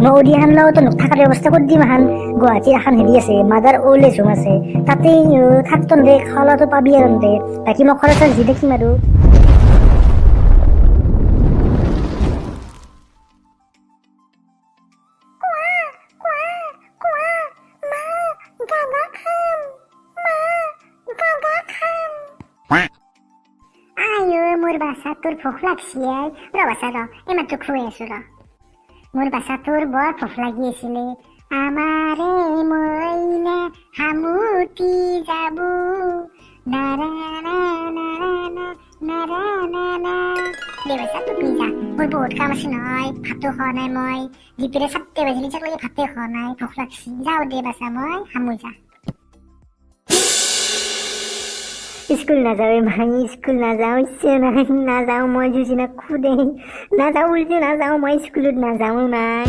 মই অডি এখন লওঁ তো থাকাৰ ব্যৱস্থা কৰি দিম এখন গুৱাহাটীৰ এখন হেৰি আছে মাদাৰ অল্ড এজ হোম আছে তাতেই থাকতন দে খাওয়াটো পাবি আৰু দে বাকী মই খৰচ যি দেখিম আৰু মোৰ বাচ্চা তোৰ ভোক লাগছি ৰ বাচ্চা ৰ এইমাত্ৰ খুৱাই আছো ৰ মোৰ বাচ্চা তোৰ বৰ ভোক লাগি আছিলে আমাৰে মইনা হামুতি যাব নাৰা দে বাচ্চা তোক যা মোৰ বহুত কাম আছে নহয় ভাতো খোৱা নাই মই দিপিৰে 7 বাজিলে চাকলৈকে ভাতে খোৱা নাই ভোক লাগছি যাওঁ দে বাচ্চা মই হামু যা স্কুল নাযাওঁ ভাই স্কুল নাযাওঁ ইচ্ছে নাই নাযাওঁ মই যুজিনা খুদে নাযাওঁ উল্টি নাযাওঁ মই স্কুলত নাযাওঁ নাই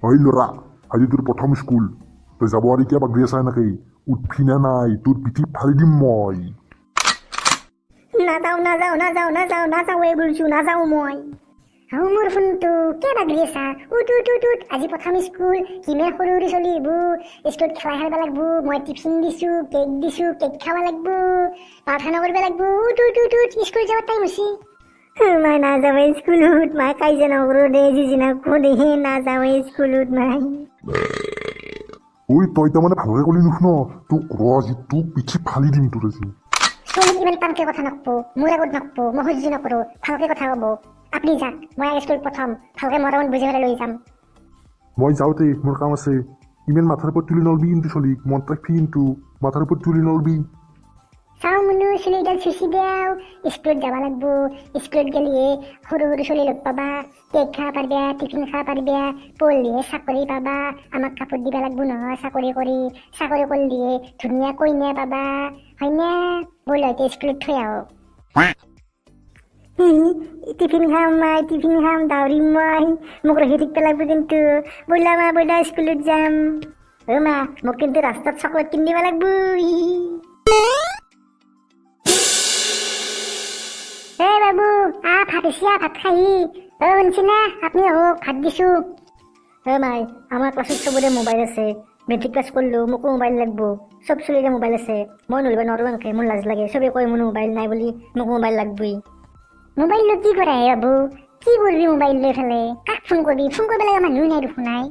ঐ ল'ৰা আজি তোৰ প্ৰথম স্কুল তই যাব আৰু কিয় বাগৰি আছা এনেকে উঠবি না নাই তোৰ পিঠি ফালি দিম মই নাযাওঁ নাযাওঁ নাযাওঁ নাযাওঁ নাযাওঁ বুলিছো নাযাওঁ মই মোৰ ফোনটো কিয় বাগৰি আছা উঠ উঠ উঠ উঠ আজি প্ৰথম স্কুল কিমান সৰু সৰু চলি আহিব স্কুলত খেলা খেলিব লাগিব মই টিফিন দিছো কেক খাব লাগিব প্ৰাৰ্থনা কৰিব লাগিব উঠ উঠ উঠ উঠ স্কুল যাব টাইম হৈছে মই নাযাওঁ স্কুলত মাই কাজিয়া নকৰো দে যিদিনা খুদে নাযাওঁ স্কুলত মাই ঐ তই তাৰমানে ভালকে ক'লি নুশুন তোক আজি তোক পিঠি ফালি দিম তোৰ আজি ছোৱালীক ইমান টানকে কথা নকব মোৰ আগত নকব মই সহ্য নকৰো ভালকে কথা কব আপুনি যাক মই স্কুল প্ৰথম ভালকে মৰমত বুজি পেলাই লৈ যাম মই যাওঁতে মোৰ কাম আছে ইমান মাথাৰ ওপৰত তুলি নলবি কিন্তু চলিক মন ৰাখবি কিন্তু মাথাৰ ওপৰত তুলি নলবি চাওঁ মুনু চুলিডাল চুচি দেও স্কুলত যাব লাগিব স্কুলত গেলিয়ে সৰু সৰু চলি লগ পাবা কেক খাব পাৰিবা টিফিন খাব পাৰিবা পঢ়িলে চাকৰি পাবা আমাক কাপোৰ দিব লাগিব নহয় চাকৰি কৰিলে ধুনীয়া কইনা পাবা হয়নে ব'ল হয়তো স্কুলত থৈ আহক টিফিন খাম দাউৰিম মই মোক ৰখি থাকিব লাগিব কিন্তু ব'লা স্কুলত যাম মা মোক কিন্তু ৰাস্তাত চকলেট কিনি দিব লাগিব বাবু ভাত এছিয়া ভাত খাহি শুনছি না আপনি হোক ভাত দিছো মাই আমার ক্লাসত সবরে মোবাইল আছে মেট্রিক পাস করলো মোকো মোবাইল লাগবো সব চলিরে মোবাইল আছে মই নলিবা নরম এনেকে মোৰ লাজ লাগে সবে কয় মোৰ মোবাইল নাই বুলি মোক মোবাইল লাগবই মোবাইল লো কি করে বাবু কি করবি মোবাইল লৈ ফেলে কাক ফোন করবি ফোন করবে লাগে মানুহ নাই দেখো নাই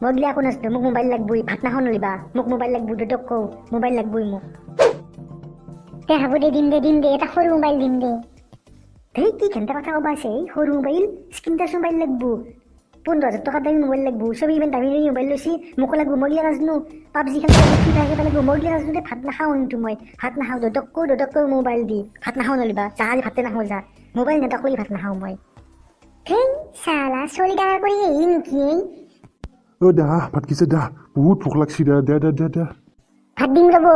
মই গিলা কোন আছে মোক মোবাইল লাগবই ভাত নাখাও নলিবা মোক মোবাইল লাগবো দুটক কও মোবাইল লাগবই মোক হব দে দিম দে এটা সৰু মোবাইল দিম দে কি ঘণ্টা কথা কবা আছে সৰু মোবাইল স্ক্ৰীন টাচ মোবাইল লাগবো 15,000 টকা দামী মোবাইল লাগবো সবে ইমান দামী মোবাইল লৈছি মোকো লাগবো মই গিলা নাজনো পাবজি খেলা লাগবো মই গিলা নাজনো ভাত নাখাওঁ কিন্তু মই ভাত নাখাওঁ দুটক মোবাইল দি ভাত নাখাওঁ নলিবা চাহালি ভাতে নাখাওঁ যা মোবাইল নেতাকলি ভাত নাখাওঁ মই চালা চলি ডাঙৰ কৰি এই নেকি দা ভাত কিছে দা বহুত ভোক লাগছি দে ভাত দিম ৰ'ব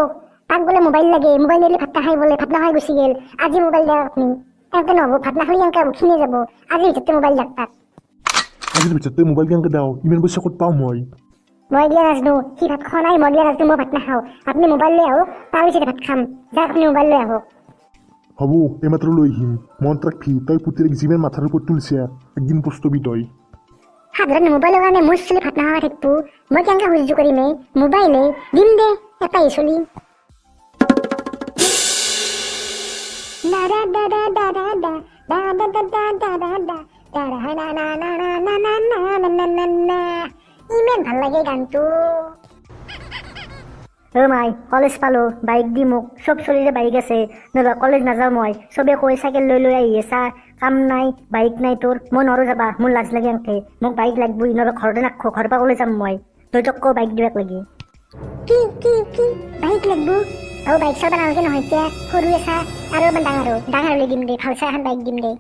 তাক বোলে মোবাইল লাগে মোবাইল নিলে ভাত নাখাই বোলে ভাত নাখাই গুচি গেল আজি মোবাইল দেয় আপনি এনেকে নহব ভাত নাখালি এনেকে উঠিনে যাব আজিৰ ভিতৰতে মোবাইল দাক তাক আজিৰ ভিতৰতে মোবাইল কেনেকে দাও ইমান পইচা ক'ত পাওঁ মই গিয়া নাজনো সি ভাত খোৱা নাই মই গিয়া নাজনো মই ভাত নাখাওঁ আপুনি মোবাইল লৈ আহক তাৰপিছতে ভাত খাম যাক আপুনি মোবাইল লৈ আহক হ'ব এইমাত্ৰ লৈ আহিম মনত ৰাখবি তই পুতেৰেক যিমান মাথাৰ ওপৰত তুলছা একদিন পস্তবি তই সাধাৰণ মোবাইলৰ কাৰণে মোৰ চলি ভাত নাখাই থাকিব মই কেনেকে সহ্য কৰিম মোবাইলে দিম দে এটাই চলি ইমান ভাল লাগে গানটো মাই কলেজ পালো বাইক দি মোক সব চলিৰে বাইক আছে নবা কলেজ নাযাওঁ মই চবে কৈ চাইকেল লৈ আহি আছা কাম নাই বাইক নাই তোৰ মই নৰো যাবা মোৰ লাজ লাগে এনেকে মোক বাইক লাগবই নবা ঘৰতে নাখো ঘৰৰ পৰা কলেজ যাম মই তইতক বাইক দিবাক লাগে কি বাইক লাগবো আৰু বাইক চাব নালাগে নহয় এতিয়া সৰু আছা আৰু ইমান ডাঙৰ লৈ দিম দে ভাল চাই এখন বাইক দিম দে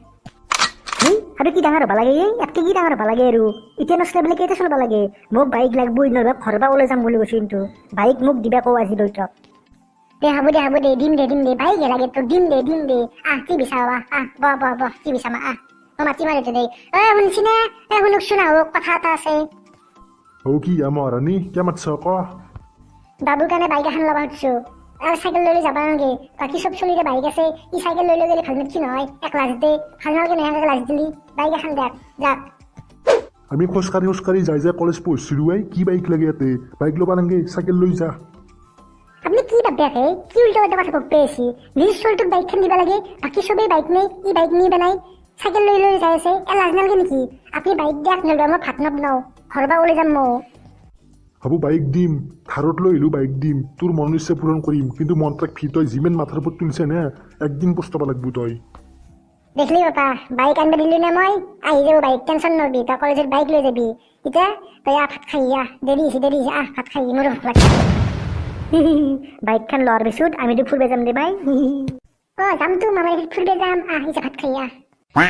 আৰু কি ডাঙৰ হ'ব লাগে ইয়াতকে কি ডাঙৰ হ'ব লাগে আৰু এতিয়া নচলে বোলে কেইটা চলিব লাগে মোক বাইক লাগবই নহ'লে ঘৰৰ পৰা ওলাই যাম বুলি কৈছো কিন্তু বাইক মোক দিবা কওঁ আজি দেউতাক হ'ব দে দিম দে বাইক লাগে তোৰ দিম দে কি বিচাৰা বহ কি বিচামা মই মাতি মাৰিতো দে শুনছি নে শুনকচোন আহক কথা এটা আছে কি আমাৰ ৰাণী কিয় মাতছ ক বাবুৰ কাৰণে বাইক এখন ল'ব খুজিছো আৰু চাইকেল লৈ যাব নালাগে বাকী চব চলিৰে বাইক আছে ই চাইকেল লৈ গেলে ভাল নেকি নহয় এক লাজতে ভাল নালাগে নহয় লাজ দিলি বাইক এখন দেখ যাক আমি খোজকাঢ়ি যাই যাই কলেজ পঢ়িছিলোঁ কি বাইক লাগে ইয়াতে বাইক ল'বা নালাগে চাইকেল লৈ যা আপনি কি ভাবি আছে কি উল্টো উল্টো কথা ভাবতে আছি নিজ চলটোক বাইকখন দিবা লাগে বাকি সবেই বাইক নেই ই বাইক নিয়ে নাই চাইকেল লৈ যাই আছে লাজ নালাগে নেকি আপনি বাইক দিয়াক নলবা মই ভাত নবনাও ঘৰবা ওলাই যাম মই ভাবো বাইক দিম ধাৰত লৈ আহিলোঁ বাইক দিম তোৰ মনৰ ইচ্ছা পূৰণ কৰিম কিন্তু মন্ত্ৰাক ফি তই যিমান মাথাৰ ওপৰত তুলিছে নে একদিন পস্তাব লাগব তই দেখলি বাপা বাইক আনবা দিলি না মই আহি যাব বাইক টেনশন নলবি তই কলেজত বাইক লৈ যাবি এতিয়া তই ভাত খাই দেৰি হৈছে ভাত খাই মোৰ ভোক লাগছে বাইকখন লোৱাৰ পিছত আমিতো ফুৰিব যাম দে বাই যামতো মামাৰ ফুৰিব যাম এতিয়া ভাত খাই